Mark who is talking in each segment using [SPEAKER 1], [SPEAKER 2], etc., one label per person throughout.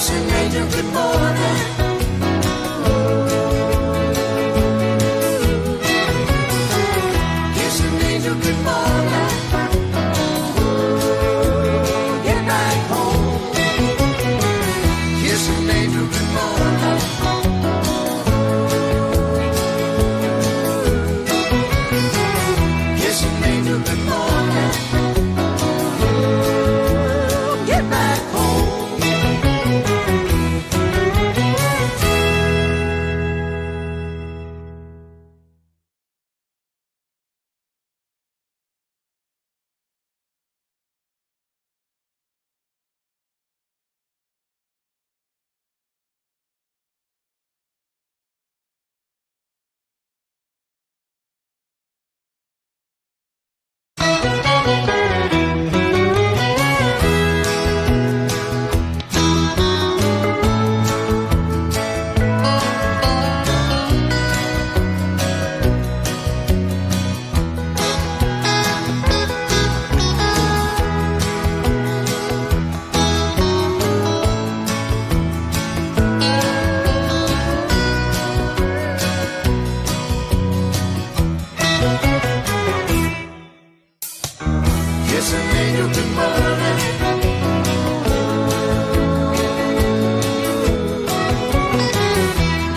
[SPEAKER 1] Kissing angel, good morning. Kissing angel, good morning. Get back home. Kissing angel, good morning. Kissing angel, good morning. Get back home. Kissing angel, good morning.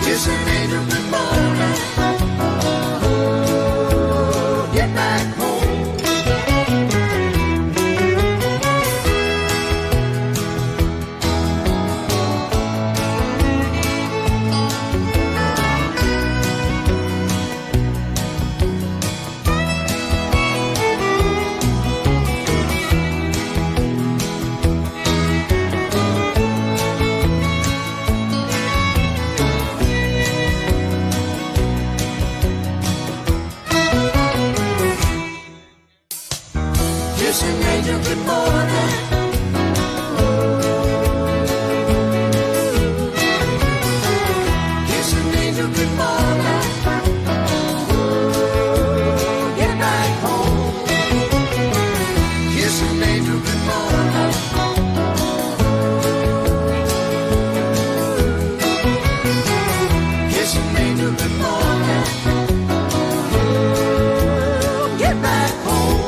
[SPEAKER 1] Kissing angel, good morning. Get back home. Kissing angel, good morning. Kissing angel, good morning. Get back home. Kissing angel, good morning. Kissing angel, good morning. Get back home.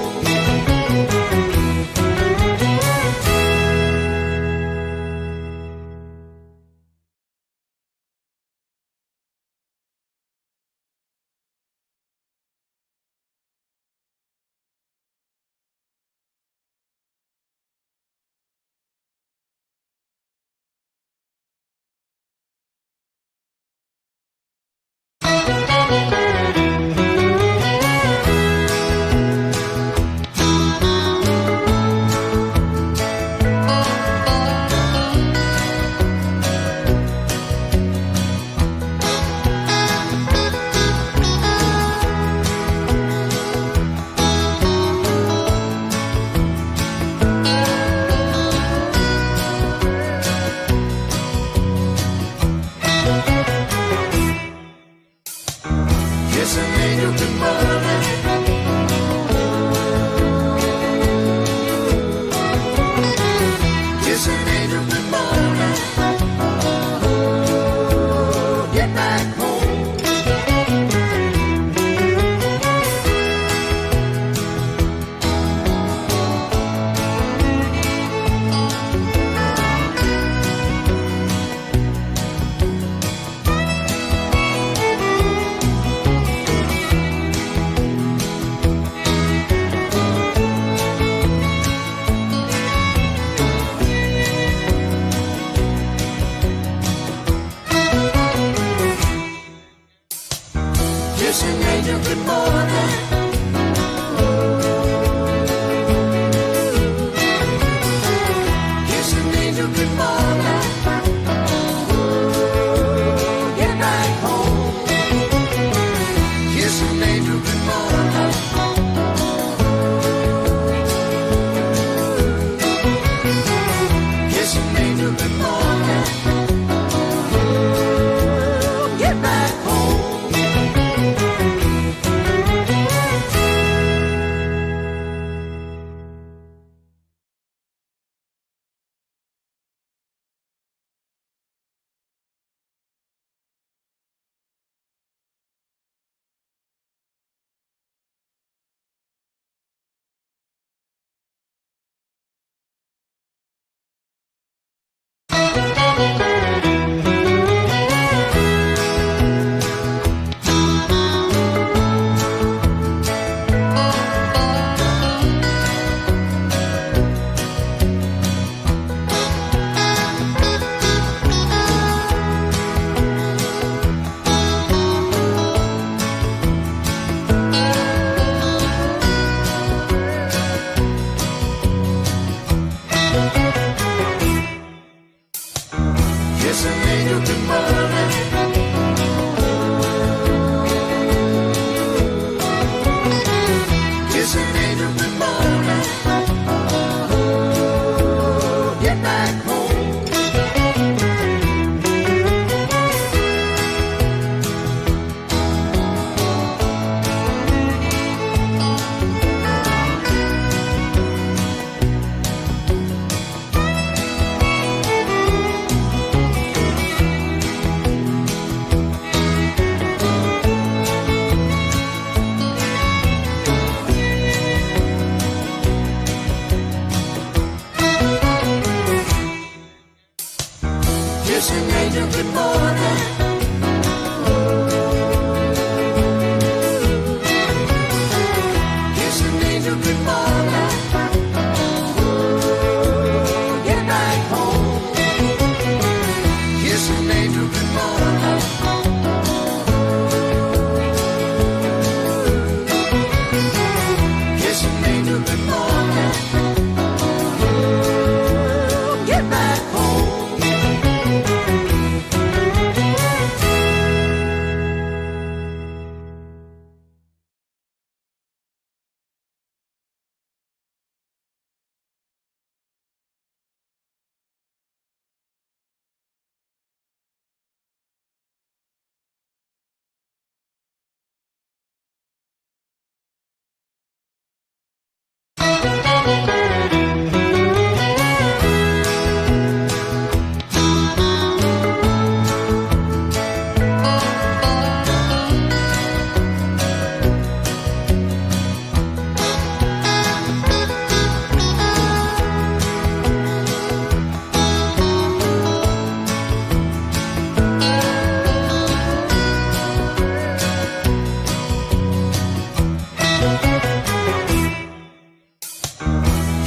[SPEAKER 1] angel good morning. Kiss an angel good morning. Get back home. Kiss an angel good morning. Kiss an angel good morning. Get back home.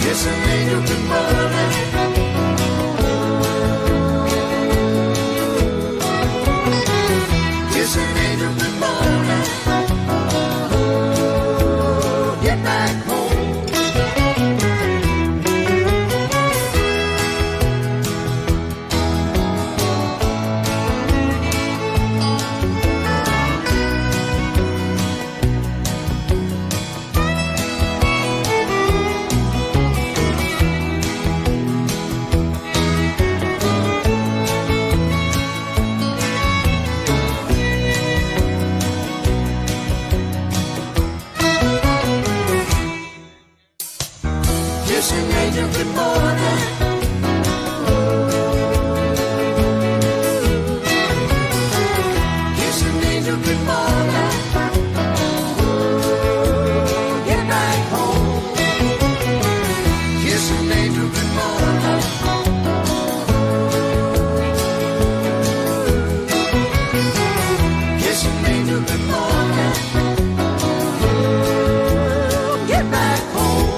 [SPEAKER 1] Kiss an angel good morning. Kiss an angel good morning. Get back home. Kiss an angel good morning. Kiss an angel good morning. Get back home. Kiss an angel good morning. Kiss an angel good morning. Get back home.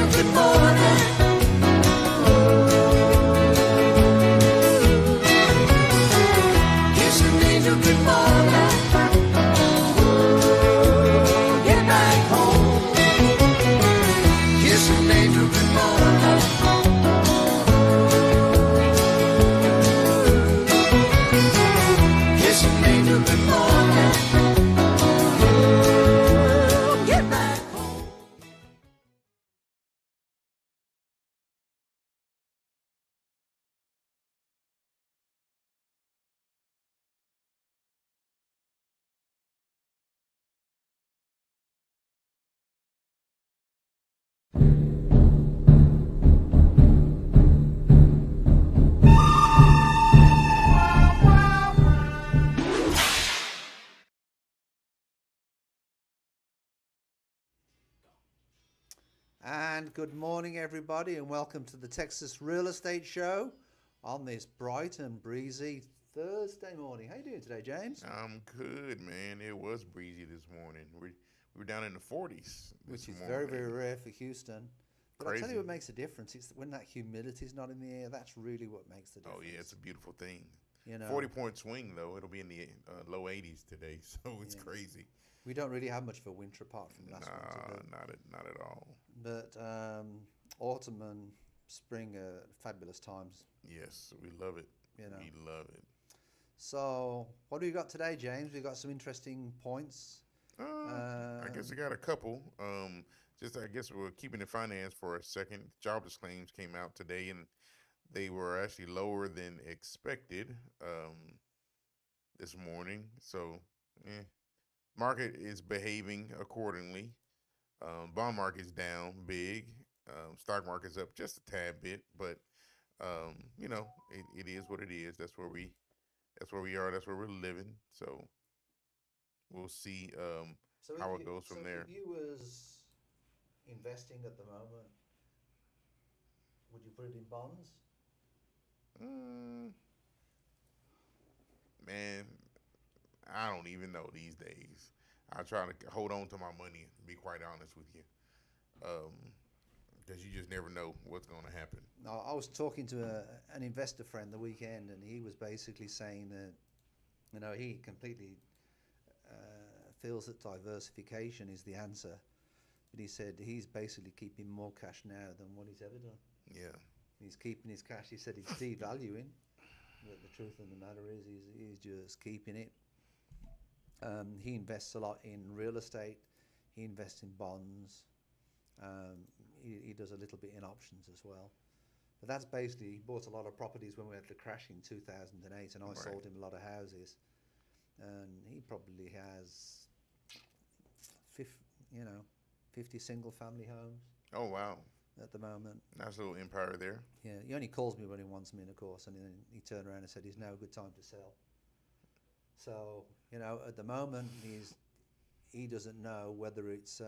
[SPEAKER 1] angel, good morning. Kiss an angel, good morning. Get back home. Kiss an angel, good morning. Kiss an angel, good morning. Get back home.
[SPEAKER 2] And good morning, everybody, and welcome to the Texas Real Estate Show on this bright and breezy Thursday morning. How you doing today, James?
[SPEAKER 3] I'm good, man. It was breezy this morning. We're down in the 40s
[SPEAKER 2] Which is
[SPEAKER 3] morning.
[SPEAKER 2] very, very rare for Houston. But I'll tell
[SPEAKER 3] Crazy.
[SPEAKER 2] you what makes a difference. It's when that humidity's not in the air. That's really what makes the difference.
[SPEAKER 3] Oh yeah, it's a beautiful thing.
[SPEAKER 2] You know,
[SPEAKER 3] 40-point swing though. It'll be in the low 80s today, so it's
[SPEAKER 2] Yeah.
[SPEAKER 3] crazy.
[SPEAKER 2] we don't really have much of a winter apart from last winter.
[SPEAKER 3] Not at all.
[SPEAKER 2] But autumn and spring are fabulous times,
[SPEAKER 3] Yes, we love it.
[SPEAKER 2] you know.
[SPEAKER 3] We love it.
[SPEAKER 2] So what do we got today, James? We've got some interesting points.
[SPEAKER 3] I guess I got a couple. I guess we're keeping the finance for a second. Jobless claims came out today, and they were actually lower than expected this morning. So, market is behaving accordingly. Bond market's down big. Stock market's up just a tad bit, but it is what it is. That's where we are. That's where we're living. So we'll see
[SPEAKER 2] So
[SPEAKER 3] how
[SPEAKER 2] if
[SPEAKER 3] it goes from
[SPEAKER 2] so
[SPEAKER 3] there.
[SPEAKER 2] If you was investing at the moment, would you put it in bonds?
[SPEAKER 3] Mm, man, I don't even know these days. I try to hold on to my money, to be quite honest with you, because you just never know what's going to happen.
[SPEAKER 2] No, I was talking to an investor friend the weekend, and he was basically saying that he completely feels that diversification is the answer. But he said he's basically keeping more cash now than what he's ever done.
[SPEAKER 3] Yeah,
[SPEAKER 2] He's keeping his cash. He said it's devaluing, but the truth of the matter is he's just keeping it. He invests a lot in real estate. He invests in bonds. He does a little bit in options as well. But that's basically, he bought a lot of properties when we had the crash in 2008, and I sold him a lot of houses. And he probably has 50 single family homes
[SPEAKER 3] Oh wow,
[SPEAKER 2] at the moment.
[SPEAKER 3] nice little empire there.
[SPEAKER 2] Yeah, he only calls me when he wants me in, of course, and then he turned around and said, "It's now a good time to sell." So, at the moment, he doesn't know whether it's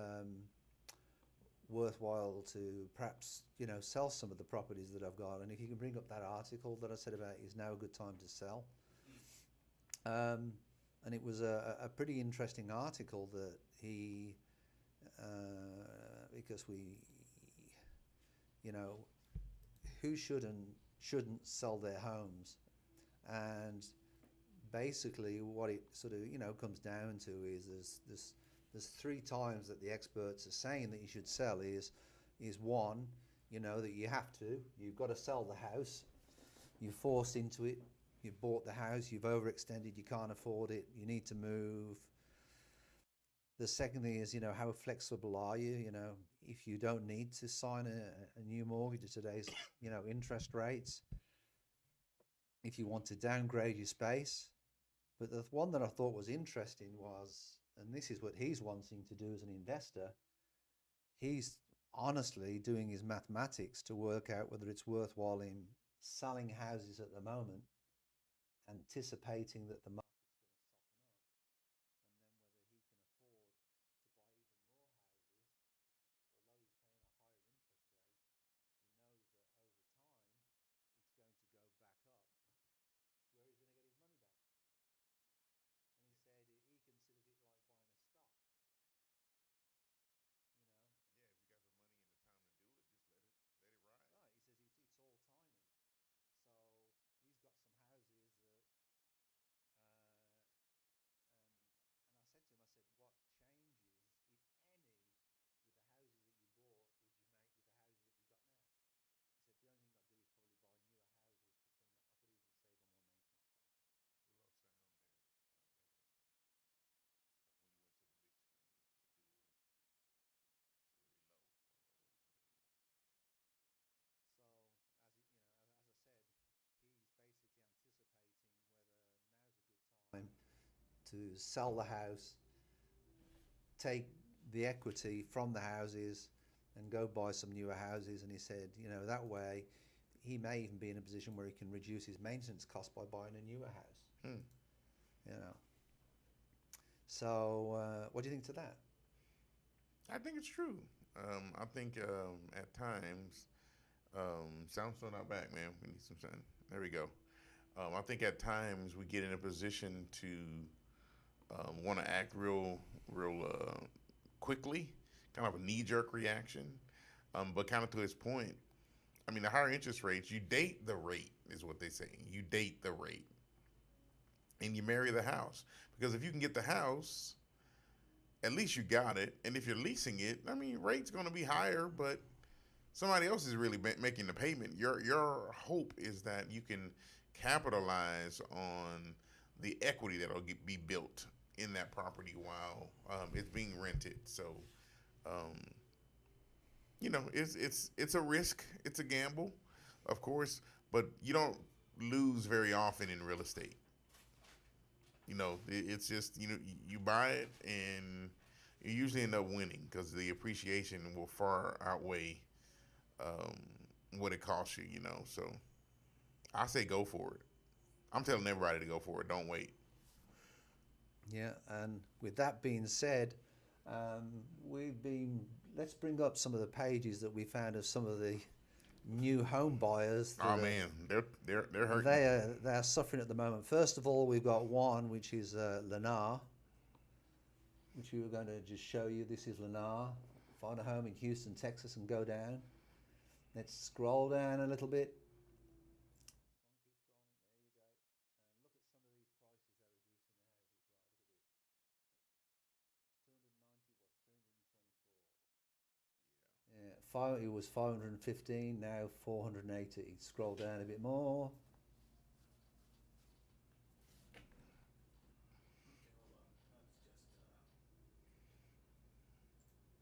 [SPEAKER 2] worthwhile to perhaps, sell some of the properties that I've got. And if you can bring up that article that I said about is now a good time to sell. And it was a pretty interesting article that he, because who shouldn't sell their homes, and basically what it sort of comes down to is there's three times that the experts are saying that you should sell is one, that you've got to sell the house, you're forced into it, you've bought the house, you've overextended, you can't afford it, you need to move. The second thing is, how flexible are you? If you don't need to sign a new mortgage at today's, interest rates, if you want to downgrade your space. But the one that I thought was interesting was, and this is what he's wanting to do as an investor, he's honestly doing his mathematics to work out whether it's worthwhile him selling houses at the moment, anticipating that the market's to sell the house, take the equity from the houses, and go buy some newer houses. And he said, that way he may even be in a position where he can reduce his maintenance cost by buying a newer house. So what do you think to that?
[SPEAKER 3] I think it's true. I think at times, sound's still not back, man. We need some sun. There we go. I think at times we get in a position to want to act real quickly, kind of a knee-jerk reaction. But kind of to his point, I mean, the higher interest rates, you date the rate, is what they say. You date the rate, and you marry the house. Because if you can get the house, at least you got it. And if you're leasing it, I mean, rate's going to be higher, but somebody else is really making the payment. Your hope is that you can capitalize on the equity that'll be built in that property while it's being rented. So, it's a risk. It's a gamble, of course, but you don't lose very often in real estate. It's just, you buy it and you usually end up winning because the appreciation will far outweigh what it costs you, So I say go for it. I'm telling everybody to go for it. Don't wait.
[SPEAKER 2] Yeah, and with that being said, let's bring up some of the pages that we found of some of the new home buyers.
[SPEAKER 3] Oh man, they're hurting.
[SPEAKER 2] They are suffering at the moment. First of all, we've got one which is Lennar, which we were going to just show you. This is Lennar. Find a home in Houston, Texas, and go down. Let's scroll down a little bit. It was 515, now 480. Scroll down a bit more.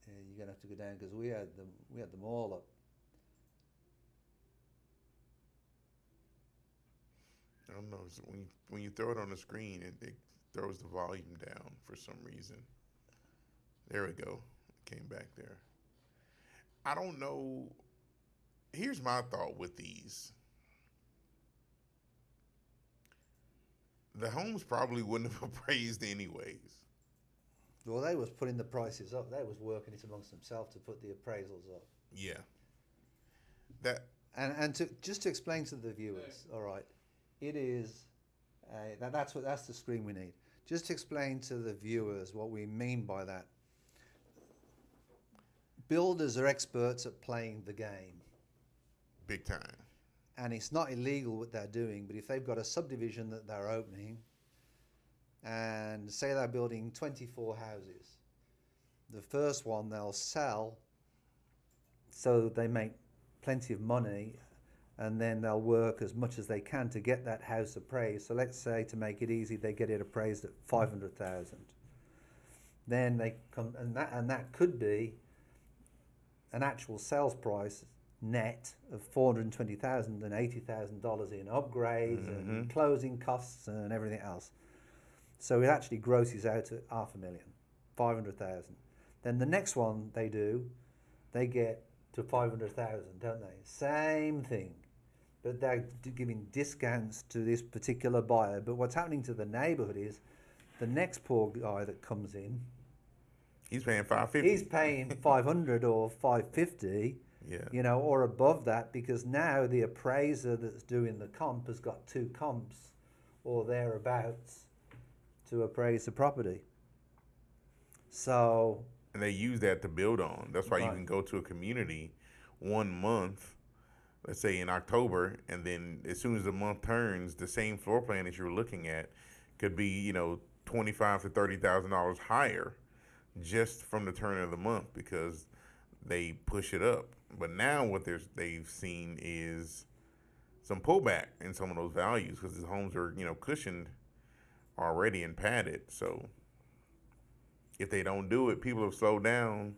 [SPEAKER 2] Yeah, you're gonna have to go down because we had them all up.
[SPEAKER 3] I don't know. When you throw it on the screen, it throws the volume down for some reason. There we go. It came back there. I don't know. Here's my thought with these. The homes probably wouldn't have appraised anyways.
[SPEAKER 2] Well, they was putting the prices up. They was working it amongst themselves to put the appraisals up.
[SPEAKER 3] Yeah.
[SPEAKER 2] Just to explain to the viewers, all right, it is that's the screen we need. Just to explain to the viewers what we mean by that. Builders are experts at playing the game.
[SPEAKER 3] Big time.
[SPEAKER 2] And it's not illegal what they're doing, but if they've got a subdivision that they're opening, and say they're building 24 houses, the first one they'll sell so they make plenty of money, and then they'll work as much as they can to get that house appraised. So let's say, to make it easy, they get it appraised at 500,000. Then they come, and that could be an actual sales price net of $420,000 and $80,000 in upgrades and closing costs and everything else. So it actually grosses out at $500,000, 500,000. Then the next one they do, they get to 500,000, don't they? Same thing, but they're giving discounts to this particular buyer. But what's happening to the neighborhood is the next poor guy that comes in,
[SPEAKER 3] he's paying $550.
[SPEAKER 2] He's paying 500 or 550,
[SPEAKER 3] yeah,
[SPEAKER 2] or above that, because now the appraiser that's doing the comp has got 2 comps or thereabouts to appraise the property. So,
[SPEAKER 3] and they use that to build on. That's why
[SPEAKER 2] right.
[SPEAKER 3] You can go to a community 1 month, let's say in October, and then as soon as the month turns, the same floor plan that you're looking at could be, $25,000 to $30,000 higher, just from the turn of the month, because they push it up. But now what they've seen is some pullback in some of those values, because the homes are cushioned already and padded. So if they don't do it, people have slowed down,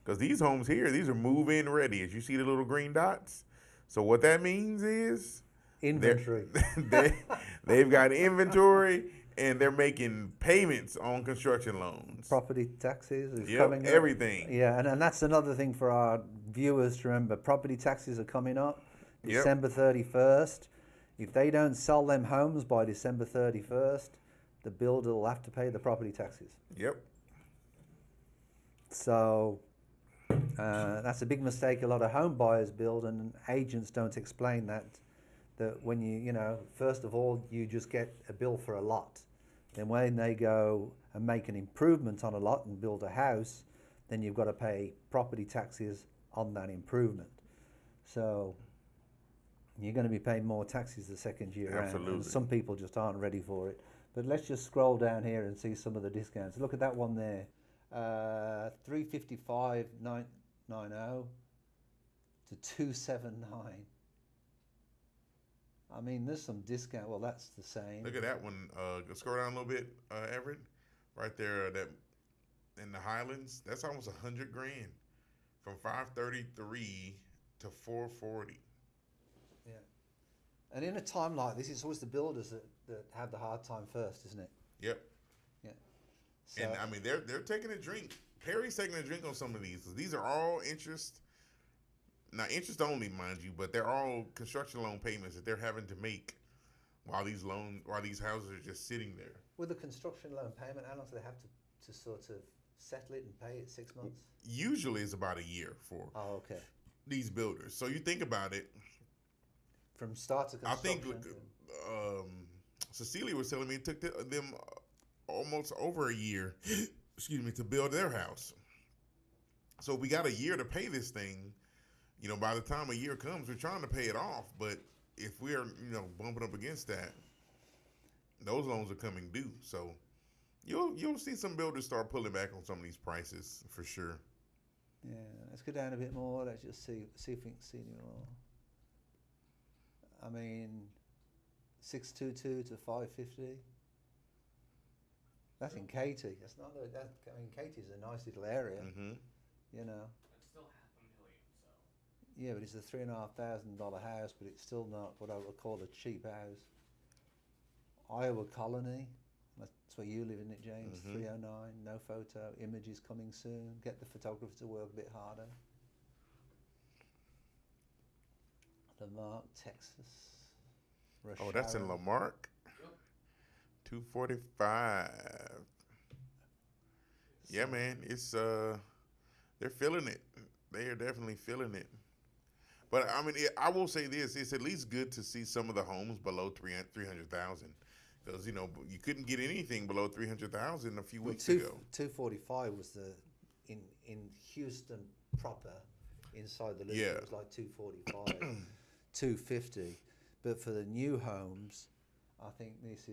[SPEAKER 3] because these homes here, these are move-in ready. As you see the little green dots, so what that means is
[SPEAKER 2] inventory.
[SPEAKER 3] They've got inventory, and they're making payments on construction loans.
[SPEAKER 2] Property taxes is
[SPEAKER 3] Yep,
[SPEAKER 2] coming up.
[SPEAKER 3] everything.
[SPEAKER 2] Yeah, and that's another thing for our viewers to remember. Property taxes are coming up
[SPEAKER 3] Yep.
[SPEAKER 2] December 31st. If they don't sell them homes by December 31st, the builder will have to pay the property taxes.
[SPEAKER 3] Yep.
[SPEAKER 2] So that's a big mistake a lot of home buyers build, and agents don't explain that when you know, first of all, you just get a bill for a lot. Then when they go and make an improvement on a lot and build a house, then you've got to pay property taxes on that improvement. So you're going to be paying more taxes the second year round.
[SPEAKER 3] Absolutely.
[SPEAKER 2] And some people just aren't ready for it. But let's just scroll down here and see some of the discounts. Look at that one there. 355,990 to 279. I mean, there's some discount. Well, that's the same.
[SPEAKER 3] Look at that one. Scroll down a little bit, Everett. Right there, that in the Highlands. That's almost $100,000, from 533 to 440.
[SPEAKER 2] Yeah. And in a time like this, it's always the builders that have the hard time first, isn't it?
[SPEAKER 3] Yep.
[SPEAKER 2] Yeah. So,
[SPEAKER 3] And I mean, they're taking a drink. Perry's taking a drink on some of these. These are all interest. Now, interest only, mind you, but they're all construction loan payments that they're having to make while these houses are just sitting there.
[SPEAKER 2] with a construction loan payment, how long do they have to sort of settle it and pay it? 6 months?
[SPEAKER 3] Usually it's about a year for
[SPEAKER 2] Oh, okay.
[SPEAKER 3] these builders. So you think about it.
[SPEAKER 2] From start to
[SPEAKER 3] I think
[SPEAKER 2] construction.
[SPEAKER 3] Cecilia was telling me it took them almost over a year, excuse me, to build their house. So we got a year to pay this thing. You know, by the time a year comes, we're trying to pay it off. But if we're, bumping up against that, those loans are coming due. So you'll see some builders start pulling back on some of these prices for sure.
[SPEAKER 2] Yeah, let's go down a bit more. Let's just see if we can see any more. I mean, 622 to 550. That's in Katy. That's not that. I mean, Katie's a nice little area.
[SPEAKER 3] Mm-hmm.
[SPEAKER 2] You know.
[SPEAKER 4] It's still $500,000, so.
[SPEAKER 2] Yeah, but it's a $3,500 house, but it's still not what I would call a cheap house. Iowa Colony. That's where you live, isn't it, James?
[SPEAKER 3] Mhm.
[SPEAKER 2] 309. No photo. Images coming soon. Get the photographer to work a bit harder. Lamarck, Texas.
[SPEAKER 3] Oh, that's in
[SPEAKER 2] Rochelle.
[SPEAKER 3] Lamarck.
[SPEAKER 4] Yep.
[SPEAKER 3] 245. Yeah, man, it's they're feeling it. They are definitely feeling it. But I mean, I will say this: it's at least good to see some of the homes below 300,000, because you couldn't get anything below 300,000 a few weeks ago.
[SPEAKER 2] 245 was the in Houston proper, inside the loop.
[SPEAKER 3] Yeah.
[SPEAKER 2] It was like 245, 250. But for the new homes, I think this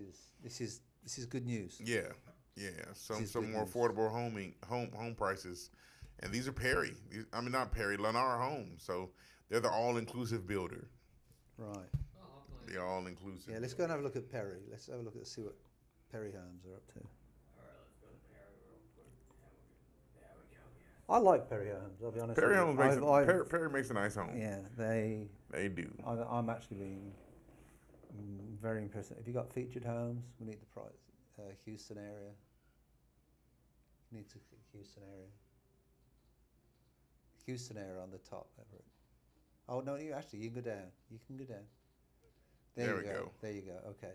[SPEAKER 2] is good news.
[SPEAKER 3] Yeah, some
[SPEAKER 2] is good
[SPEAKER 3] more
[SPEAKER 2] news.
[SPEAKER 3] affordable home prices, and these are Perry. I mean, not Perry, Lennar Homes. So they're the all-inclusive builder.
[SPEAKER 2] Right.
[SPEAKER 4] Oh, hopefully.
[SPEAKER 3] They're all-inclusive.
[SPEAKER 2] Yeah. Let's go and have a look at Perry. Let's have a look at see what Perry Homes are up to.
[SPEAKER 4] All right, let's go to Perry real quick. There we go. Yes.
[SPEAKER 2] I like Perry Homes. I'll be honest.
[SPEAKER 3] Perry
[SPEAKER 2] with you.
[SPEAKER 3] Homes Perry makes a nice home.
[SPEAKER 2] Yeah, they
[SPEAKER 3] do.
[SPEAKER 2] I'm actually being very impressed. Have you got featured homes? We need the price. Houston area. Need to Houston area. Houston area on the top, Everett. Oh no, you can go down. You can go down.
[SPEAKER 3] There
[SPEAKER 2] you
[SPEAKER 3] we go.
[SPEAKER 2] There you go. Okay.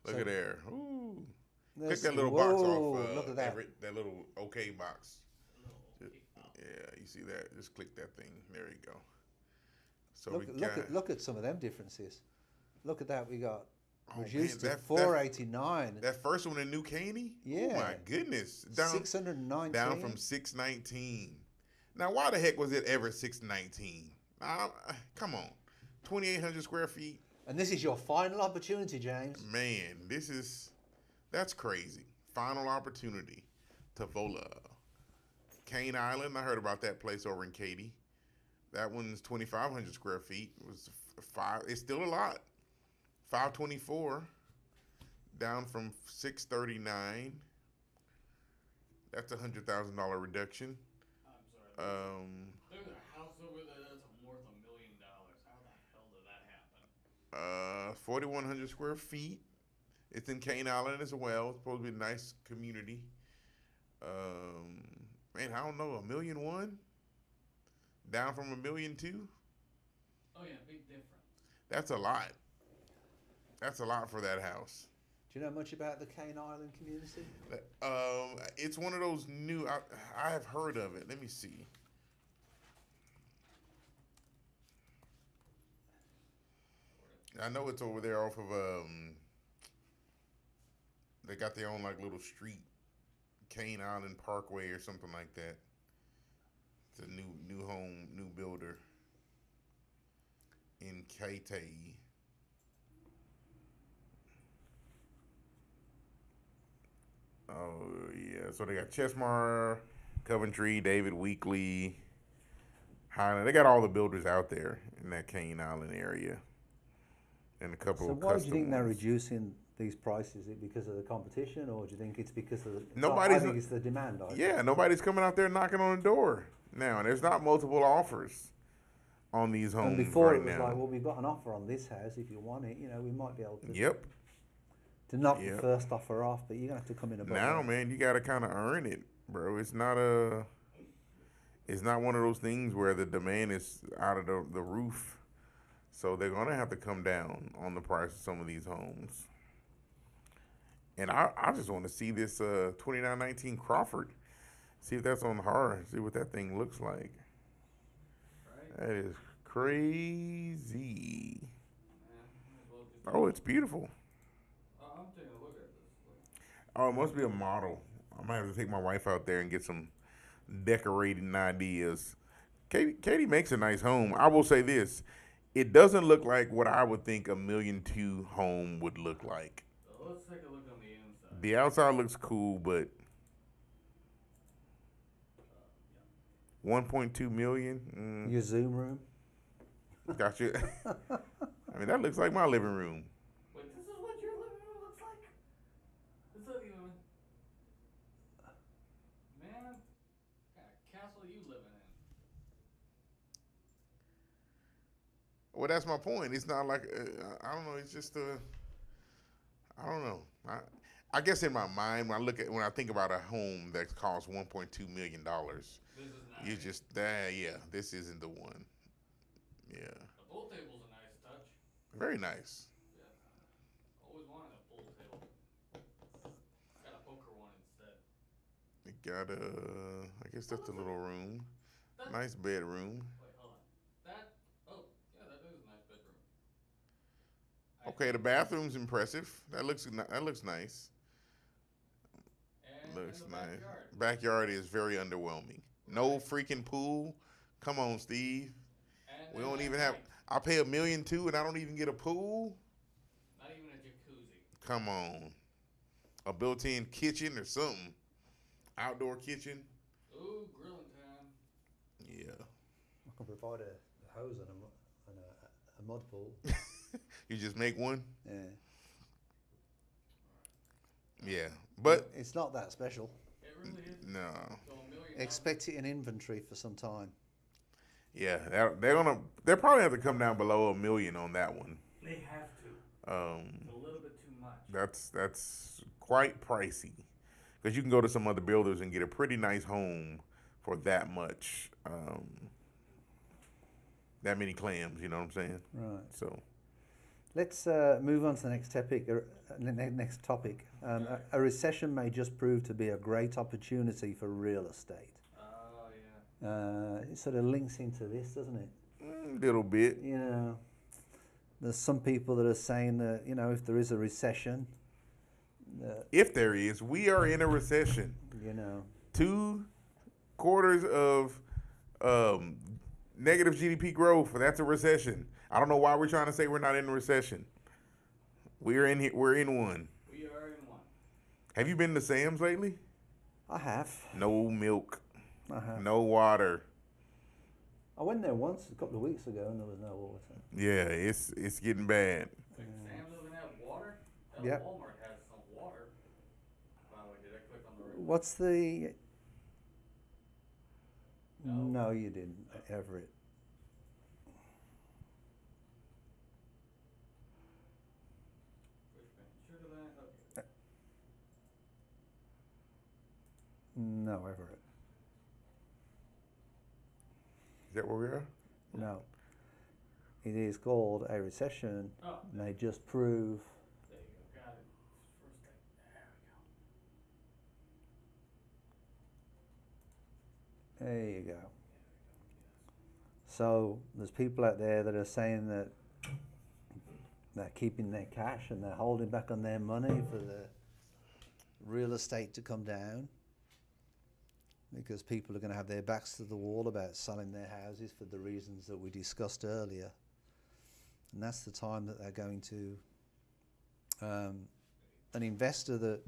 [SPEAKER 3] Look
[SPEAKER 2] So
[SPEAKER 3] at there. Ooh. Click
[SPEAKER 2] let's
[SPEAKER 3] that
[SPEAKER 2] see.
[SPEAKER 3] little box
[SPEAKER 2] Whoa,
[SPEAKER 3] off.
[SPEAKER 2] look at that.
[SPEAKER 3] Everett, that little OK box.
[SPEAKER 4] Little peacock.
[SPEAKER 3] Yeah, you see that? Just click that thing. There you go. So
[SPEAKER 2] Look at some of them differences. Look at that. We got
[SPEAKER 3] Oh,
[SPEAKER 2] reduced
[SPEAKER 3] man,
[SPEAKER 2] to 489.
[SPEAKER 3] that first one in New Caney.
[SPEAKER 2] Yeah.
[SPEAKER 3] Oh my goodness. Down
[SPEAKER 2] 619.
[SPEAKER 3] down from 619. Now, why the heck was it ever 619? Come on, 2,800 square feet.
[SPEAKER 2] And this is your final opportunity, James.
[SPEAKER 3] Man, that's crazy. Final opportunity to Vola. Cane Island. I heard about that place over in Katy. That one's 2,500 square feet. It was It's still a lot. 524, down from 639. That's $100,000 reduction.
[SPEAKER 4] I'm sorry. There's a house over there that's worth $1 million. How the hell did that happen?
[SPEAKER 3] 4,100 square feet. It's in Cane Island as well. It's supposed to be a nice community. Um, Man, I don't know, 1,000,001 down from 1,000,002.
[SPEAKER 4] Oh yeah, big difference.
[SPEAKER 3] That's a lot. That's a lot for that house.
[SPEAKER 2] Do you know much about the Cane Island community?
[SPEAKER 3] It's one of those new. I have heard of it. Let me see. I know it's over there off of They got their own like little street, Cane Island Parkway or something like that. It's a new home, new builder in Kaitei. Oh yeah, so they got Chesmar, Coventry, David Weekly, Highland. They got all the builders out there in that Cane Island area, and a couple
[SPEAKER 2] So
[SPEAKER 3] of
[SPEAKER 2] why do you think they're
[SPEAKER 3] ones.
[SPEAKER 2] reducing these prices? Is it because of the competition, or do you think it's because of the?
[SPEAKER 3] Nobody's-
[SPEAKER 2] I think it's the demand.
[SPEAKER 3] Yeah, nobody's coming out there knocking on the door now. And there's not multiple offers on these homes
[SPEAKER 2] And before
[SPEAKER 3] right
[SPEAKER 2] it was
[SPEAKER 3] now.
[SPEAKER 2] like, well, we've got an offer on this house. If you want it, we might be able to
[SPEAKER 3] Yep.
[SPEAKER 2] to knock
[SPEAKER 3] Yep.
[SPEAKER 2] the first offer off, but you're gonna have to come in above.
[SPEAKER 3] Now,
[SPEAKER 2] that.
[SPEAKER 3] man, you got to kind of earn it, bro. It's not one of those things where the demand is out of the roof. So they're gonna have to come down on the price of some of these homes. And I just want to see this 2919 Crawford. See if that's on horror. See what that thing looks like.
[SPEAKER 4] Right?
[SPEAKER 3] That is crazy.
[SPEAKER 4] Yeah. Well,
[SPEAKER 3] Oh, it's beautiful.
[SPEAKER 4] I'm taking a look at this.
[SPEAKER 3] Oh, it must be a model. I might have to take my wife out there and get some decorating ideas. Katie makes a nice home. I will say this. It doesn't look like what I would think a 1,000,002 home would look like.
[SPEAKER 4] So let's take a look on the inside.
[SPEAKER 3] The outside looks cool, but
[SPEAKER 4] Yeah.
[SPEAKER 3] 1.2 million?
[SPEAKER 2] Your Zoom room.
[SPEAKER 3] Got you. I mean, that looks like my living room.
[SPEAKER 4] Wait, this is what your living room looks like? This is even. Man, what kind of castle you living in?
[SPEAKER 3] Well, that's my point. It's not like I don't know. It's just I don't know. I guess in my mind, when I think about a home that costs $1.2 million,
[SPEAKER 4] This is nice.
[SPEAKER 3] you just this isn't the one. Yeah,
[SPEAKER 4] The pool table's a nice touch.
[SPEAKER 3] very nice.
[SPEAKER 4] Yeah. Always wanted a pool table. Got a poker one instead.
[SPEAKER 3] It got I guess that's a little room,
[SPEAKER 4] That,
[SPEAKER 3] nice bedroom.
[SPEAKER 4] Wait, hold on. That yeah, that is a nice bedroom.
[SPEAKER 3] Okay, the bathroom's impressive. That looks nice.
[SPEAKER 4] And
[SPEAKER 3] Looks
[SPEAKER 4] the
[SPEAKER 3] nice.
[SPEAKER 4] backyard.
[SPEAKER 3] Backyard is very underwhelming. No freaking pool. Come on, Steve.
[SPEAKER 4] And
[SPEAKER 3] We
[SPEAKER 4] then
[SPEAKER 3] don't
[SPEAKER 4] that
[SPEAKER 3] even have.
[SPEAKER 4] tank.
[SPEAKER 3] I pay $1,000,002 and I don't even get a pool.
[SPEAKER 4] Not even a jacuzzi.
[SPEAKER 3] Come on, a built-in kitchen or something. Outdoor kitchen.
[SPEAKER 4] Ooh, grilling time.
[SPEAKER 3] Yeah.
[SPEAKER 2] I can provide a hose and a mud pool.
[SPEAKER 3] You just make one.
[SPEAKER 2] Yeah,
[SPEAKER 3] Yeah, but
[SPEAKER 2] it's not that special.
[SPEAKER 4] It really is.
[SPEAKER 3] no.
[SPEAKER 4] So $1 million.
[SPEAKER 2] Expect it in inventory for some time.
[SPEAKER 3] Yeah, they'll probably have to come down below $1 million on that one.
[SPEAKER 4] They have to.
[SPEAKER 3] Um,
[SPEAKER 4] It's a little bit too much.
[SPEAKER 3] that's quite pricey because you can go to some other builders and get a pretty nice home for that much. That many clams, you know what I'm saying?
[SPEAKER 2] Right.
[SPEAKER 3] So
[SPEAKER 2] Let's move on to the next topic. A recession may just prove to be a great opportunity for real estate.
[SPEAKER 4] Oh yeah.
[SPEAKER 2] It sort of links into this, doesn't it?
[SPEAKER 3] little bit.
[SPEAKER 2] There's some people that are saying that, if there is a recession,
[SPEAKER 3] If there is, we are in a recession. 2 quarters of negative GDP growth. That's a recession. I don't know why we're trying to say we're not in a recession. We're in here. We're in one.
[SPEAKER 4] We are in one.
[SPEAKER 3] Have you been to Sam's lately?
[SPEAKER 2] I have.
[SPEAKER 3] No milk,
[SPEAKER 2] I have.
[SPEAKER 3] no water.
[SPEAKER 2] I went there once a couple of weeks ago and there was no water.
[SPEAKER 3] Yeah, it's getting bad.
[SPEAKER 4] Wait, Sam's doesn't have water?
[SPEAKER 2] Yep.
[SPEAKER 4] Walmart has some water. By the way, did I click on the right one?
[SPEAKER 2] What's the...
[SPEAKER 4] No.
[SPEAKER 2] No, you didn't, Everett.
[SPEAKER 4] Which page? Should have been.
[SPEAKER 2] No, Everett.
[SPEAKER 3] Is that where we are?
[SPEAKER 2] No. It is called a recession.
[SPEAKER 4] Oh,
[SPEAKER 2] May just prove.
[SPEAKER 4] there you go. Got it. First thing. There we go.
[SPEAKER 2] There you go. So there's people out there that are saying that they're keeping their cash and they're holding back on their money for the real estate to come down, because people are going to have their backs to the wall about selling their houses for the reasons that we discussed earlier. And that's the time that they're going to, an investor that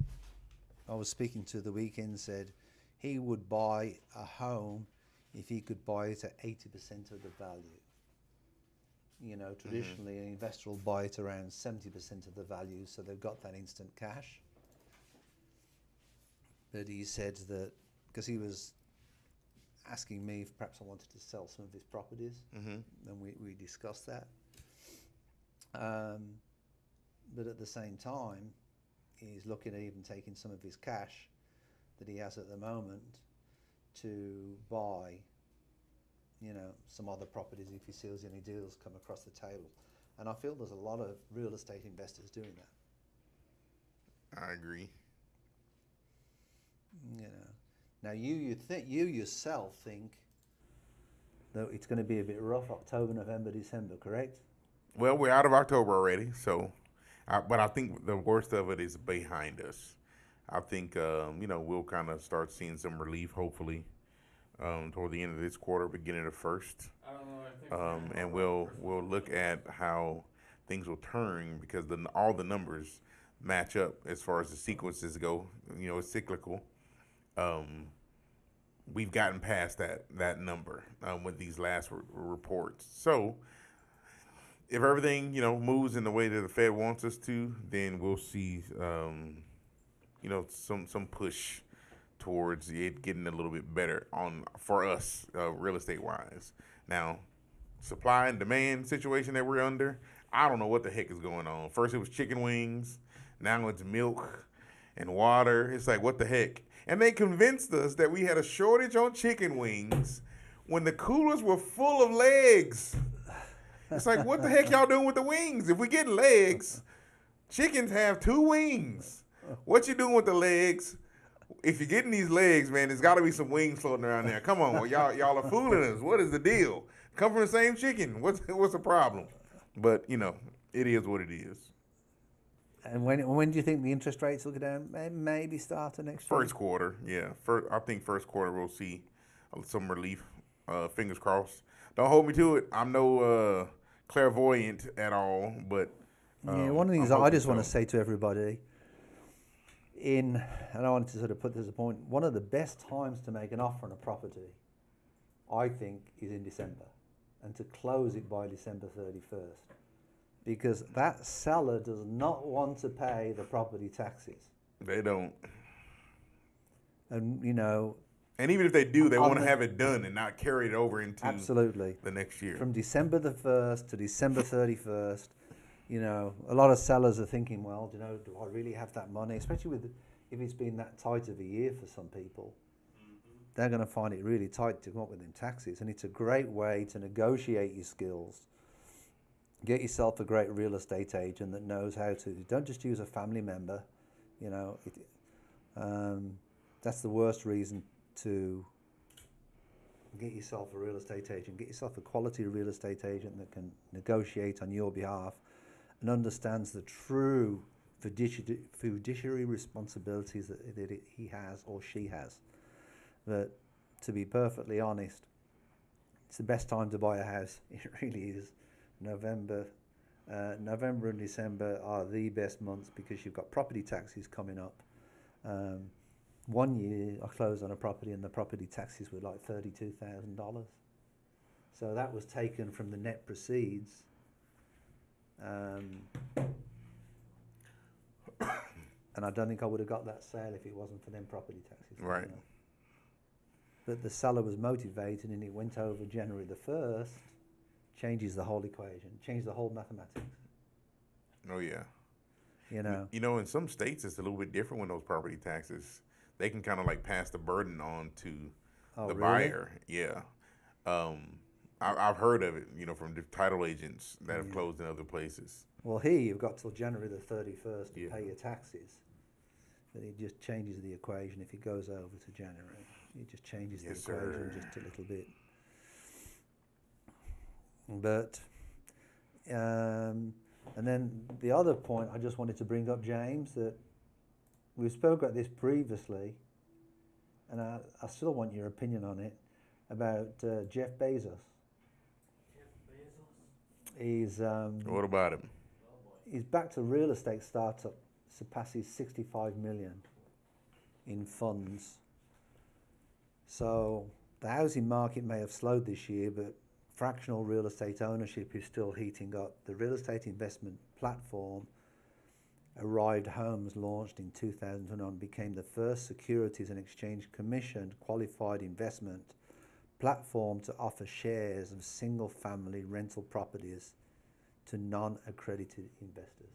[SPEAKER 2] I was speaking to the weekend said he would buy a home if he could buy it at 80% of the value. You know, traditionally an investor will buy it around 70% of the value, so they've got that instant cash. But he said that, because he was asking me if perhaps I wanted to sell some of his properties, and we discussed that. But at the same time, he's looking at even taking some of his cash that he has at the moment to buy, you know, some other properties if he sees any deals come across the table. And I feel there's a lot of real estate investors doing that.
[SPEAKER 3] I agree.
[SPEAKER 2] You know, now you yourself think that it's going to be a bit rough October, November, December, correct?
[SPEAKER 3] Well, we're out of October already, so, but I think the worst of it is behind us. I think, you know, we'll kind of start seeing some relief, hopefully, toward the end of this quarter, beginning of first.
[SPEAKER 4] I don't know. I think
[SPEAKER 3] And we'll look at how things will turn, because all the numbers match up as far as the sequences go. You know, it's cyclical. We've gotten past that number with these last reports. So if everything, you know, moves in the way that the Fed wants us to, then we'll see, you know, some push towards it getting a little bit better for us, real estate wise. Now, supply and demand situation that we're under, I don't know what the heck is going on. First it was chicken wings, now it's milk and water. It's like, what the heck? And they convinced us that we had a shortage on chicken wings when the coolers were full of legs. It's like, what the heck y'all doing with the wings? If we get legs, chickens have 2 wings. What you doing with the legs? If you're getting these legs, man, there's got to be some wings floating around there. Come on, y'all are fooling us. What is the deal? Come from the same chicken. What's the problem? But, you know, it is what it is.
[SPEAKER 2] And when do you think the interest rates will go down? Maybe start of next year?
[SPEAKER 3] First quarter, yeah. I think first quarter we'll see some relief. Fingers crossed. Don't hold me to it. I'm no clairvoyant at all, but
[SPEAKER 2] yeah, one of the things I just want to say to everybody, and I wanted to sort of put this as a point, one of the best times to make an offer on a property, I think, is in December, and to close it by December 31st. Because that seller does not want to pay the property taxes.
[SPEAKER 3] They don't.
[SPEAKER 2] And, you know...
[SPEAKER 3] And even if they do, they want to have it done and not carry it over into
[SPEAKER 2] absolutely
[SPEAKER 3] the next year.
[SPEAKER 2] From December the 1st to December 31st, you know, a lot of sellers are thinking, well, you know, do I really have that money? Especially if it's been that tight of a year for some people. They're going to find it really tight to come up with them taxes. And it's a great way to negotiate your skills. Get yourself a great real estate agent that knows how to. Don't just use a family member. You know, that's the worst reason to get yourself a real estate agent. Get yourself a quality real estate agent that can negotiate on your behalf and understands the true fiduciary responsibilities that he has or she has. But to be perfectly honest, it's the best time to buy a house. It really is. November and December are the best months because you've got property taxes coming up. One year I closed on a property and the property taxes were like $32,000. So that was taken from the net proceeds. And I don't think I would have got that sale if it wasn't for them property taxes.
[SPEAKER 3] Right.
[SPEAKER 2] You know. But the seller was motivated and it went over January the 1st. Changes the whole equation, changes the whole mathematics.
[SPEAKER 3] Oh yeah.
[SPEAKER 2] You know.
[SPEAKER 3] You know, in some states it's a little bit different when those property taxes. they can kind of like pass the burden on to
[SPEAKER 2] Oh,
[SPEAKER 3] the
[SPEAKER 2] really?
[SPEAKER 3] buyer. Yeah. I've heard of it, from the title agents that have
[SPEAKER 2] Yeah.
[SPEAKER 3] closed in other places.
[SPEAKER 2] Well, here you've got till January the 31st to
[SPEAKER 3] Yeah.
[SPEAKER 2] pay your taxes. But it just changes the equation if it goes over to January. It just changes
[SPEAKER 3] Yes,
[SPEAKER 2] the equation
[SPEAKER 3] sir.
[SPEAKER 2] just a little bit. But, and then the other point I just wanted to bring up, James, that we spoke about this previously, and I still want your opinion on it, about Jeff Bezos.
[SPEAKER 4] Jeff Bezos?
[SPEAKER 2] He's
[SPEAKER 3] What about him?
[SPEAKER 4] Oh boy.
[SPEAKER 2] he's backed a real estate startup, surpasses 65 million in funds. So the housing market may have slowed this year, but fractional real estate ownership is still heating up. The real estate investment platform Arrived Homes, launched in 2001, became the first Securities and Exchange Commission qualified investment platform to offer shares of single-family rental properties to non-accredited investors.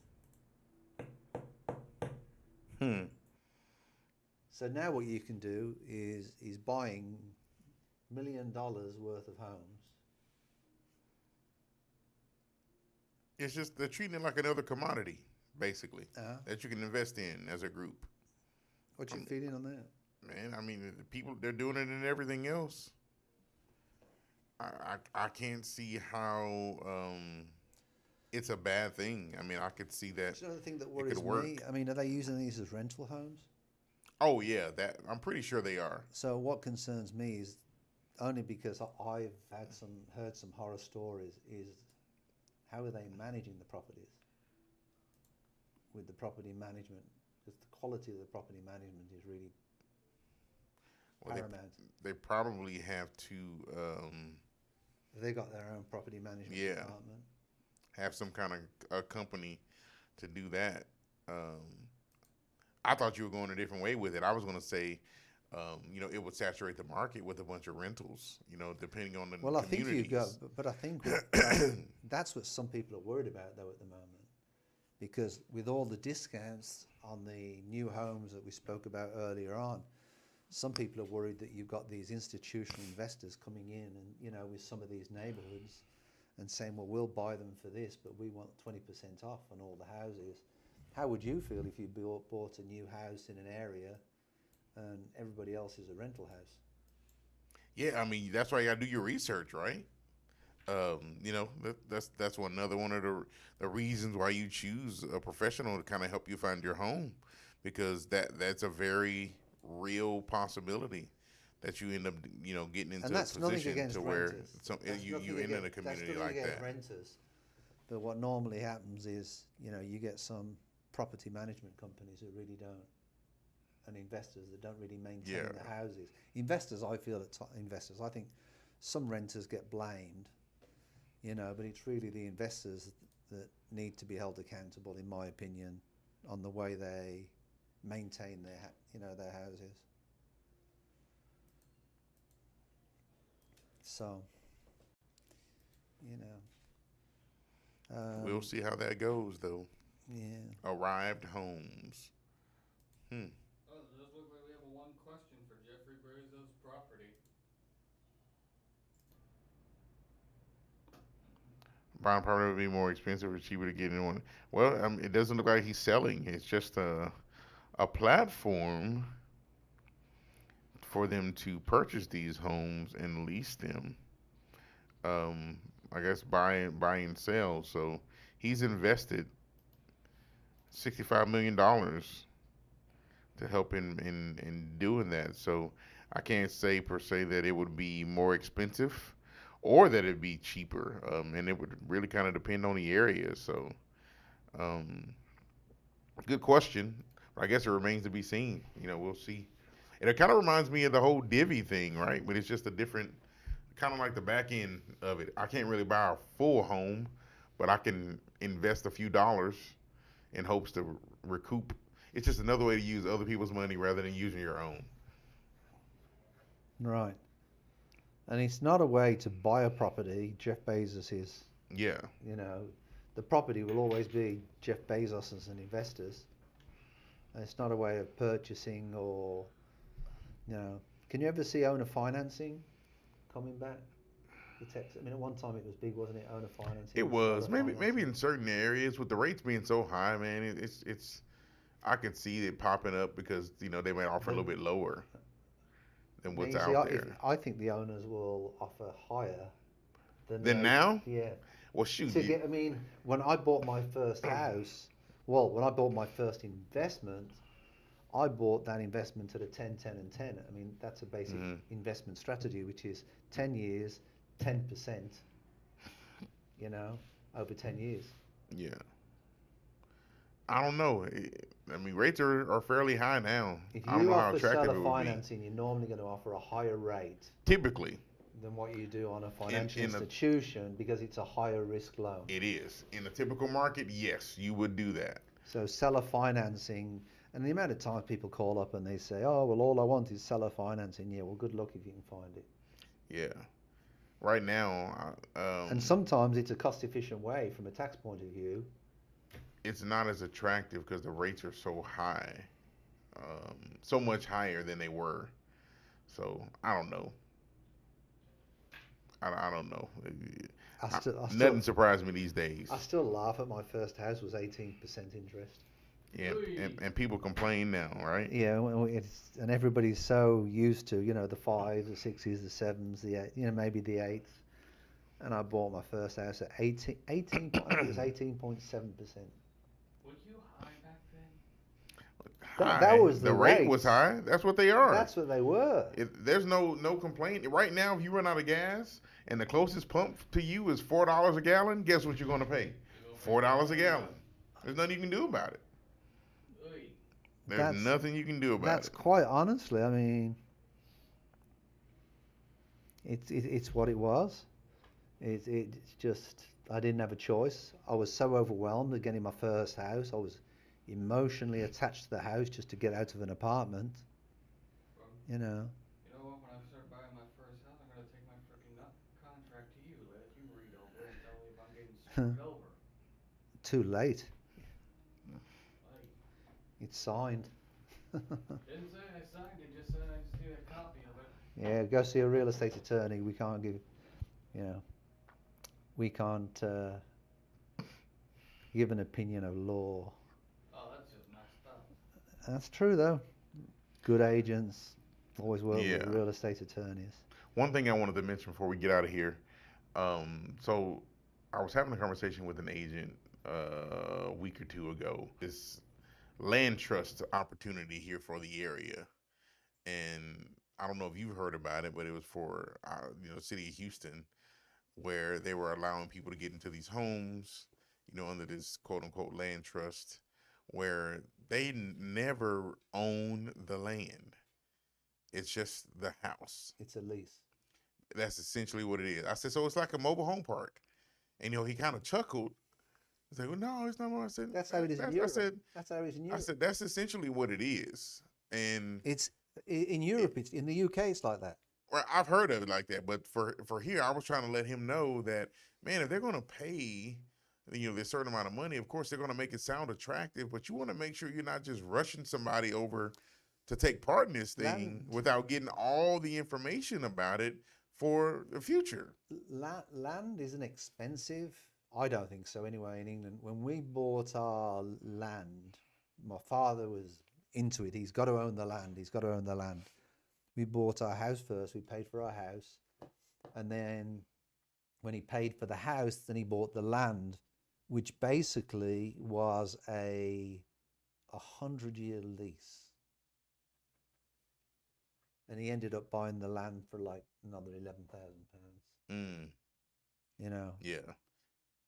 [SPEAKER 2] So now what you can do is buying $1 million worth of homes.
[SPEAKER 3] It's just they're treating it like another commodity, basically, that you can invest in as a group.
[SPEAKER 2] What's your feeling on that?
[SPEAKER 3] Man, I mean, the people, they're doing it in everything else. I can't see how it's a bad thing. I mean, I could see that.
[SPEAKER 2] That's another thing that worries
[SPEAKER 3] could work.
[SPEAKER 2] me. I mean, are they using these as rental homes?
[SPEAKER 3] Oh yeah, that I'm pretty sure they are.
[SPEAKER 2] So what concerns me is only because I've heard some horror stories, is how are they managing the properties with the property management, because the quality of the property management is really paramount.
[SPEAKER 3] They probably have to
[SPEAKER 2] They got their own property management
[SPEAKER 3] Yeah.
[SPEAKER 2] department.
[SPEAKER 3] have some kind of a company to do that. I thought you were going a different way with it. I was going to say, it would saturate the market with a bunch of rentals, depending on the
[SPEAKER 2] Well, I think
[SPEAKER 3] communities.
[SPEAKER 2] you go, but I think that's what some people are worried about, though, at the moment, because with all the discounts on the new homes that we spoke about earlier on, some people are worried that you've got these institutional investors coming in and, with some of these neighborhoods and saying, well, we'll buy them for this, but we want 20% off on all the houses. How would you feel if you bought a new house in an area and everybody else is a rental house?
[SPEAKER 3] Yeah, I mean, that's why you got to do your research, right? That's another one of the reasons why you choose a professional to kind of help you find your home, because that's a very real possibility that you end up, getting into
[SPEAKER 2] And that's
[SPEAKER 3] a
[SPEAKER 2] nothing
[SPEAKER 3] position
[SPEAKER 2] against
[SPEAKER 3] to where
[SPEAKER 2] renters.
[SPEAKER 3] you end in a community like that.
[SPEAKER 2] Renters. But what normally happens is, you get some property management companies who really don't, and investors that don't really maintain the houses. Investors, I think some renters get blamed, but it's really the investors that need to be held accountable, in my opinion, on the way they maintain their houses. So,
[SPEAKER 3] We'll see how that goes, though.
[SPEAKER 2] yeah.
[SPEAKER 3] Arrived Homes.
[SPEAKER 4] Oh, it does look like we have one question for Jeffrey Bezos' property.
[SPEAKER 3] Buying property would be more expensive or cheaper to get in one. Well, it doesn't look like he's selling. It's just a platform for them to purchase these homes and lease them. I guess buy and sell. So he's invested $65 million to help in doing that. So I can't say per se that it would be more expensive or that it'd be cheaper. And it would really kind of depend on the area. So good question. I guess it remains to be seen. We'll see. And it kind of reminds me of the whole divvy thing, right? But it's just a different, kind of like the back end of it. I can't really buy a full home, but I can invest a few dollars in hopes to recoup. It's just another way to use other people's money rather than using your own.
[SPEAKER 2] Right. And it's not a way to buy a property. Jeff Bezos is,
[SPEAKER 3] Yeah.
[SPEAKER 2] the property will always be Jeff Bezos as an investor's. And it's not a way of purchasing or You know, can you ever see owner financing coming back? The text. I mean, at one time it was big, wasn't it? Owner financing
[SPEAKER 3] It
[SPEAKER 2] and
[SPEAKER 3] was
[SPEAKER 2] seller
[SPEAKER 3] maybe
[SPEAKER 2] financing.
[SPEAKER 3] in certain areas with the rates being so high, man. It's I can see it popping up because they might offer a
[SPEAKER 2] But
[SPEAKER 3] little bit lower than
[SPEAKER 2] now
[SPEAKER 3] what's
[SPEAKER 2] you see,
[SPEAKER 3] out there.
[SPEAKER 2] I think the owners will offer higher than
[SPEAKER 3] Then now,
[SPEAKER 2] yeah.
[SPEAKER 3] well, shoot,
[SPEAKER 2] To get, I mean, when I bought my first house, well, when I bought my first investment, I bought that investment at a 10, 10, and 10. I mean, that's a basic
[SPEAKER 3] mhm,
[SPEAKER 2] investment strategy, which is 10 years, 10%, you know, over 10 years.
[SPEAKER 3] yeah. I don't know. I mean, rates are fairly high now.
[SPEAKER 2] If
[SPEAKER 3] I don't
[SPEAKER 2] you
[SPEAKER 3] know how
[SPEAKER 2] offer
[SPEAKER 3] attractive
[SPEAKER 2] seller
[SPEAKER 3] it would be.
[SPEAKER 2] financing, you're normally going to offer a higher rate
[SPEAKER 3] Typically,
[SPEAKER 2] than what you do on a
[SPEAKER 3] in
[SPEAKER 2] financial
[SPEAKER 3] in a
[SPEAKER 2] institution because it's a higher risk loan.
[SPEAKER 3] it is in a typical market. Yes, you would do that.
[SPEAKER 2] So seller financing, and the amount of times people call up and they say, "Oh, well, all I want is seller financing." Yeah, well, good luck if you can find it.
[SPEAKER 3] Yeah. Right now,
[SPEAKER 2] And sometimes it's a cost-efficient way from a tax point of view.
[SPEAKER 3] it's not as attractive because the rates are so high, so much higher than they were. So I don't know. I don't know.
[SPEAKER 2] I still, I
[SPEAKER 3] Nothing
[SPEAKER 2] still,
[SPEAKER 3] surprised me these days.
[SPEAKER 2] I still laugh at my first house was 18% interest.
[SPEAKER 3] Yeah,
[SPEAKER 4] Oy.
[SPEAKER 3] and people complain now, right?
[SPEAKER 2] Yeah, well, and everybody's so used to, the fives, the sixes, the sevens, the eight, maybe the eights. And I bought my first house at 18 I think it was 18.7%.
[SPEAKER 4] Were you high back then?
[SPEAKER 2] That
[SPEAKER 3] High.
[SPEAKER 2] was
[SPEAKER 3] The
[SPEAKER 2] the
[SPEAKER 3] rate was
[SPEAKER 2] rates.
[SPEAKER 3] high. That's what they are.
[SPEAKER 2] That's what they were.
[SPEAKER 3] There's no complaint right now. If you run out of gas and the closest pump to you is $4 a gallon, guess what you're going to pay?
[SPEAKER 4] You go pay
[SPEAKER 3] $4 a
[SPEAKER 4] 14
[SPEAKER 3] gallon.
[SPEAKER 4] bucks.
[SPEAKER 3] There's nothing you can do about it.
[SPEAKER 4] Oy.
[SPEAKER 3] There's
[SPEAKER 2] That's
[SPEAKER 3] nothing you can do about
[SPEAKER 2] that's
[SPEAKER 3] it.
[SPEAKER 2] quite honestly, I mean, it's what it was. It's just I didn't have a choice. I was so overwhelmed at getting my first house. I was emotionally attached to the house just to get out of an apartment.
[SPEAKER 4] Bro,
[SPEAKER 2] You know,
[SPEAKER 4] you know what? When I start buying my first house, I'm gonna take my freaking contract to you. Let you read over it and tell me if I'm getting screwed over.
[SPEAKER 2] too late.
[SPEAKER 4] Oy.
[SPEAKER 2] It's signed.
[SPEAKER 4] Didn't say I signed it. Just said I just need a copy of it.
[SPEAKER 2] Yeah, go see a real estate attorney. We can't give, you know, we can't give an opinion of law.
[SPEAKER 4] Oh, that's just messed up.
[SPEAKER 2] That's true though. Good agents always work with
[SPEAKER 3] Yeah.
[SPEAKER 2] real estate attorneys.
[SPEAKER 3] One thing I wanted to mention before we get out of here. So I was having a conversation with an agent a week or two ago. This land trust opportunity here for the area, and I don't know if you've heard about it, but it was for city of Houston, where they were allowing people to get into these homes, under this quote unquote land trust, where they never own the land. It's just the house.
[SPEAKER 2] It's a lease.
[SPEAKER 3] That's essentially what it is. I said, so it's like a mobile home park. And he kind of chuckled. He's like, well, no, it's not what I said.
[SPEAKER 2] That's how it is in
[SPEAKER 3] I
[SPEAKER 2] Europe.
[SPEAKER 3] said,
[SPEAKER 2] That's how it is in
[SPEAKER 3] I
[SPEAKER 2] Europe.
[SPEAKER 3] said, that's essentially what it is. And
[SPEAKER 2] It's in Europe. It's in the UK. It's like that.
[SPEAKER 3] well, I've heard of it like that, but for here, I was trying to let him know that, man, if they're going to pay, this certain amount of money, of course they're going to make it sound attractive, but you want to make sure you're not just rushing somebody over to take part in this thing
[SPEAKER 2] Land.
[SPEAKER 3] without getting all the information about it for the future.
[SPEAKER 2] Land isn't expensive. I don't think so. Anyway, in England, when we bought our land, my father was into it. He's got to own the land. He's got to own the land. We bought our house first. We paid for our house, and then when he paid for the house, then he bought the land, which basically was a 100-year lease. And he ended up buying the land for like another £11,000.
[SPEAKER 3] Mm, yeah.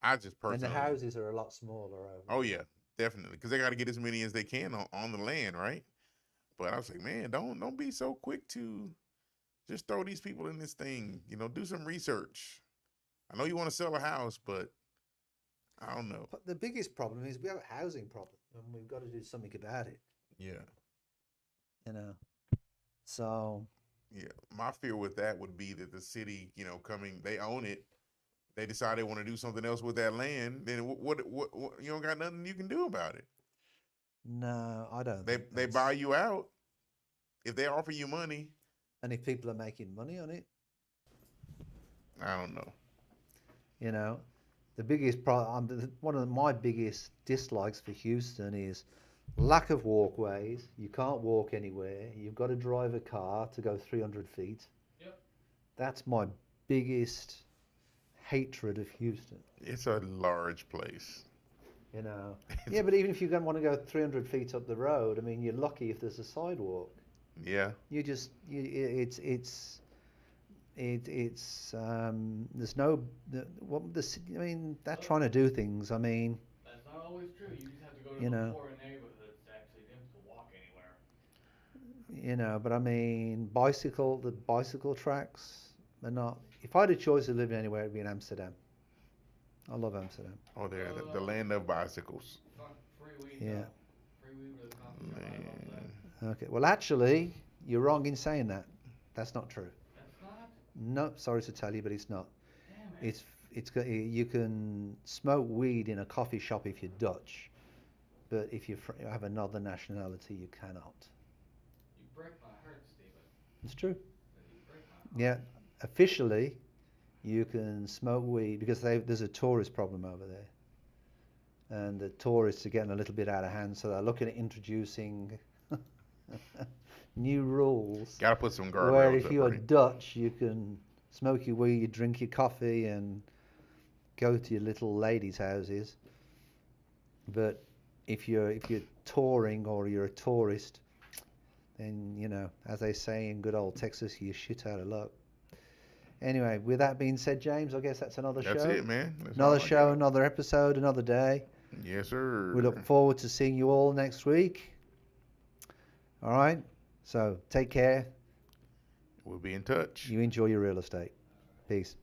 [SPEAKER 3] I just
[SPEAKER 2] And the
[SPEAKER 3] personally.
[SPEAKER 2] houses are a lot smaller over.
[SPEAKER 3] Oh yeah, definitely, because they got to get as many as they can on the land, right? But I was like, man, don't be so quick to just throw these people in this thing. Do some research. I know you want to sell a house, but I don't know.
[SPEAKER 2] But the biggest problem is we have a housing problem, and we've got to do something about it.
[SPEAKER 3] Yeah,
[SPEAKER 2] So
[SPEAKER 3] yeah. My fear with that would be that the city, they own it. They decide they want to do something else with that land. Then what you don't got nothing you can do about it.
[SPEAKER 2] no, I don't.
[SPEAKER 3] They
[SPEAKER 2] think
[SPEAKER 3] they
[SPEAKER 2] that's-
[SPEAKER 3] buy you out. if they offer you money,
[SPEAKER 2] And if people are making money on it,
[SPEAKER 3] I don't know.
[SPEAKER 2] you know, the biggest problem, one of my biggest dislikes for Houston is lack of walkways. You can't walk anywhere. You've got to drive a car to go 300 feet.
[SPEAKER 4] Yep.
[SPEAKER 2] That's my biggest hatred of Houston.
[SPEAKER 3] It's a large place.
[SPEAKER 2] You know. Yeah, but even if you don't want to go 300 feet up the road, I mean, you're lucky if there's a sidewalk.
[SPEAKER 3] Yeah.
[SPEAKER 2] There's no I mean, they're trying to do things. I mean,
[SPEAKER 4] That's not always true. You just have to go to
[SPEAKER 2] You
[SPEAKER 4] the
[SPEAKER 2] know.
[SPEAKER 4] poorer neighborhoods to actually be able to walk anywhere.
[SPEAKER 2] but I mean, the bicycle tracks are not. If I had a choice of living anywhere, it'd be in Amsterdam. I love Amsterdam.
[SPEAKER 3] Oh, there, the land of bicycles.
[SPEAKER 4] Fuck, free weed.
[SPEAKER 2] Yeah.
[SPEAKER 4] Though. Free weed with a coffee shop. I love that.
[SPEAKER 3] Man.
[SPEAKER 2] Okay. Well, actually, you're wrong in saying that. That's not true.
[SPEAKER 4] That's not.
[SPEAKER 2] No, sorry to tell you, but it's not.
[SPEAKER 4] Damn it.
[SPEAKER 2] You can smoke weed in a coffee shop if you're Dutch, but if you have another nationality, you cannot.
[SPEAKER 4] You break my heart, Stephen.
[SPEAKER 2] It's true.
[SPEAKER 4] You break my heart.
[SPEAKER 2] Yeah, officially, you can smoke weed because there's a tourist problem over there, and the tourists are getting a little bit out of hand, so they're looking at introducing new rules
[SPEAKER 3] Gotta put some guardrails
[SPEAKER 2] where if
[SPEAKER 3] up,
[SPEAKER 2] you're
[SPEAKER 3] right?
[SPEAKER 2] Dutch, you can smoke your weed, drink your coffee, and go to your little ladies' houses. But if you're touring or you're a tourist, then as they say in good old Texas, you're shit out of luck. Anyway, with that being said, James, I guess that's another show.
[SPEAKER 3] That's it, man. That's
[SPEAKER 2] Another
[SPEAKER 3] all I
[SPEAKER 2] show,
[SPEAKER 3] got.
[SPEAKER 2] another episode, another day.
[SPEAKER 3] Yes, sir.
[SPEAKER 2] We look forward to seeing you all next week. All right. So take care.
[SPEAKER 3] We'll be in touch.
[SPEAKER 2] You enjoy your real estate. Peace.